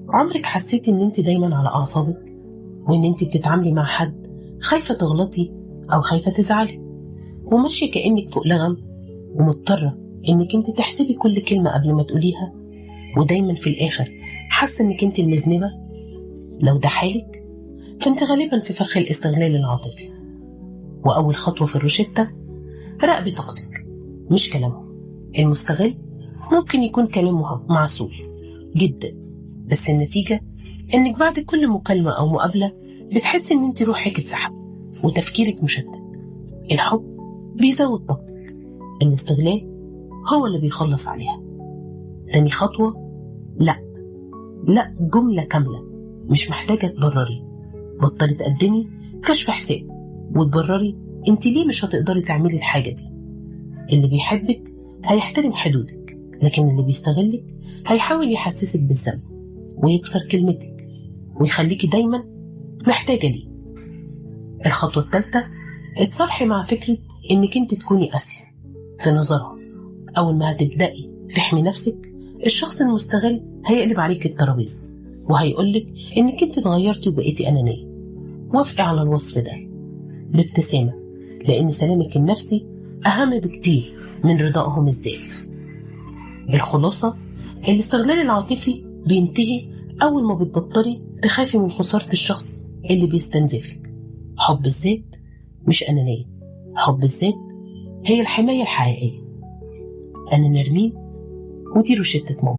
عمرك حسيتي ان انت دايما على اعصابك، وان انت بتتعاملي مع حد خايفة تغلطي او خايفة تزعلي، وماشية كأنك فوق لغم، ومضطرة انك انت تحسبي كل كلمة قبل ما تقوليها، ودايما في الاخر حاسة انك انت المذنبة؟ لو ده حالك فانت غالبا في فخ الاستغلال العاطفي. واول خطوة في الروشتة: راقبي طاقتك مش كلامهم. المستغل ممكن يكون كلامه معسول جدا، بس النتيجة انك بعد كل مكالمة او مقابلة بتحسي ان انت روحك اتسحب وتفكيرك مشتت. الحب بيزود طاقتك، الاستغلال هو اللي بيخلص عليها. تاني خطوة: لا جملة كاملة، مش محتاجة تبرري. بطلي تقدمي كشف حساب وتبرري انت ليه مش هتقدري تعملي الحاجة دي. اللي بيحبك هيحترم حدودك، لكن اللي بيستغلك هيحاول يحسسك بالذنب ويكسر كلمتك ويخليكي دايما محتاجة ليه. الخطوة الثالثة: اتصالحي مع فكرة انك انت تكوني قاسية في نظرها. اول ما هتبدأي تحمي نفسك، الشخص المستغل هيقلب عليك الترابيزة وهيقولك انك انت اتغيرتي وبقيتي انانية. وافقي على الوصف ده بابتسامة، لان سلامك النفسي اهم بكتير من رضائهم الذاتي. الخلاصة: الاستغلال العاطفي بينتهي اول ما بتبطلي تخافي من خسارة الشخص اللي بيستنزفك. حب الذات مش أنانية، حب الذات هي الحماية الحقيقية. أنا نرمين، ودي روشتة ماما.